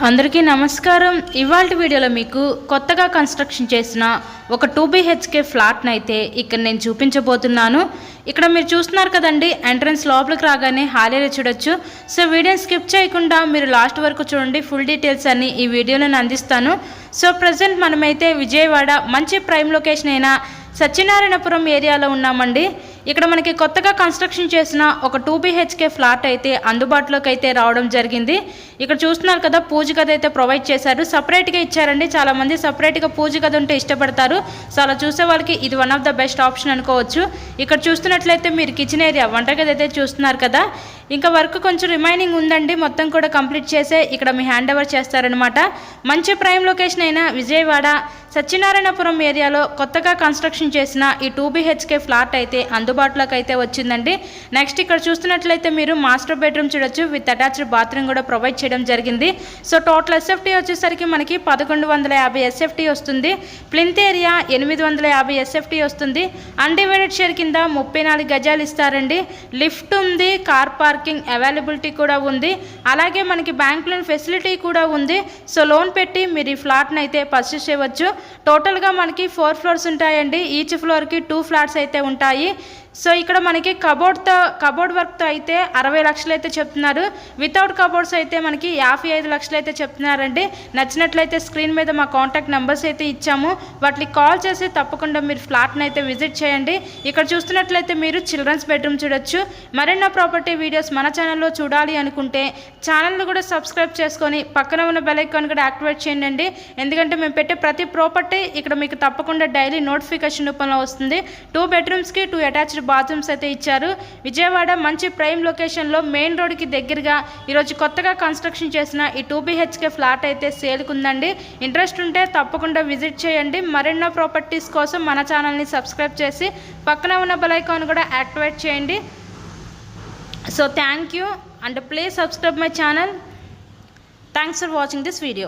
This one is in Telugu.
అందరికీ నమస్కారం. ఇవాల్టి వీడియోలో మీకు కొత్తగా కన్స్ట్రక్షన్ చేసిన ఒక 2 BHK ఫ్లాట్ని అయితే ఇక్కడ నేను చూపించబోతున్నాను. ఇక్కడ మీరు చూస్తున్నారు కదండి, ఎంట్రన్స్ లోపలికి రాగానే హాల్ ఏరియా చూడొచ్చు. సో వీడియోని స్కిప్ చేయకుండా మీరు లాస్ట్ వరకు చూడండి. ఫుల్ డీటెయిల్స్ అన్ని ఈ వీడియోలో నేను అందిస్తాను. సో ప్రజెంట్ మనమైతే విజయవాడ మంచి ప్రైమ్ లొకేషన్ అయిన సత్యనారాయణపురం ఏరియాలో ఉన్నామండి. ఇక్కడ మనకి కొత్తగా కన్స్ట్రక్షన్ చేసిన ఒక 2 BHK ఫ్లాట్ అయితే అందుబాటులోకి అయితే రావడం జరిగింది. ఇక్కడ చూస్తున్నారు కదా, పూజ గది అయితే ప్రొవైడ్ చేశారు. సపరేట్గా ఇచ్చారండి. చాలామంది సపరేట్గా పూజ గది ఉంటే ఇష్టపడతారు. సో అలా చూసే వాళ్ళకి ఇది one of the best option అనుకోవచ్చు. ఇక్కడ చూస్తున్నట్లయితే మీరు కిచెన్ ఏరియా, వంటగది అయితే చూస్తున్నారు కదా. ఇంకా వర్క్ కొంచెం రిమైనింగ్ ఉందండి. మొత్తం కూడా కంప్లీట్ చేసే ఇక్కడ మీ హ్యాండ్ ఓవర్ చేస్తారనమాట. మంచి ప్రైమ్ లొకేషన్ అయిన విజయవాడ సత్యనారాయణపురం ఏరియాలో కొత్తగా కన్స్ట్రక్షన్ చేసిన ఈ 2 BHK ఫ్లాట్ అయితే అందుబాటులోకి అయితే వచ్చిందండి. నెక్స్ట్ ఇక్కడ చూస్తున్నట్లయితే మీరు మాస్టర్ బెడ్రూమ్ చూడొచ్చు. విత్ అటాచ్డ్ బాత్రూమ్ కూడా ప్రొవైడ్ చేయడం జరిగింది. సో టోటల్ SFT వచ్చేసరికి మనకి 1150 SFT వస్తుంది. ప్లింత్ ఏరియా 850 SFT వస్తుంది. అన్డివైడెడ్ షేర్ కింద 34 గజాలు ఇస్తారండి. లిఫ్ట్ ఉంది, కార్ పార్కింగ్ అవైలబిలిటీ కూడా ఉంది. అలాగే మనకి బ్యాంక్ లోన్ ఫెసిలిటీ కూడా ఉంది. సో లోన్ పెట్టి మీరు ఈ ఫ్లాట్ని అయితే పర్చేస్ చేయవచ్చు. టోటల్గా మనకి 4 ఫ్లోర్స్ ఉంటాయండి. ఈచ్ ఫ్లోర్కి 2 ఫ్లాట్స్ అయితే ఉంటాయి. సో ఇక్కడ మనకి కబోర్డ్ వర్క్తో అయితే 60 లక్షలు అయితే చెప్తున్నారు. వితౌట్ కబోర్డ్స్ అయితే మనకి 55 లక్షలు అయితే చెప్తున్నారండి. నచ్చినట్లయితే స్క్రీన్ మీద మా కాంటాక్ట్ నెంబర్స్ అయితే ఇచ్చాము. వాటికి కాల్ చేసి తప్పకుండా మీరు ఫ్లాట్ని అయితే విజిట్ చేయండి. ఇక్కడ చూస్తున్నట్లయితే మీరు చిల్డ్రన్స్ బెడ్రూమ్ చూడొచ్చు. మరెన్నో ప్రాపర్టీ వీడియోస్ మన ఛానల్లో చూడాలి అనుకుంటే ఛానల్ని కూడా సబ్స్క్రైబ్ చేసుకొని పక్కన ఉన్న బెల్ ఐకాన్ కూడా యాక్టివేట్ చేయండి. ఎందుకంటే మేము పెట్టే ప్రతి ప్రాపర్టీ ఇక్కడ మీకు తప్పకుండా డైలీ నోటిఫికేషన్ రూపంలో వస్తుంది. 2 బెడ్రూమ్స్కి 2 అటాచ్డ్ బాత్రూమ్స్ అయితే ఇచ్చారు. విజయవాడ మంచి ప్రైమ్ లొకేషన్లో మెయిన్ రోడ్కి దగ్గరగా ఈరోజు కొత్తగా కన్స్ట్రక్షన్ చేసిన ఈ 2 BHK ఫ్లాట్ అయితే సేల్కి ఉందండి. ఇంట్రెస్ట్ ఉంటే తప్పకుండా విజిట్ చేయండి. మరెన్నో ప్రాపర్టీస్ కోసం మన ఛానల్ని సబ్స్క్రైబ్ చేసి పక్కన ఉన్న బెల్ ఐకాన్ కూడా యాక్టివేట్ చేయండి. So thank you and please subscribe my channel. Thanks for watching this video.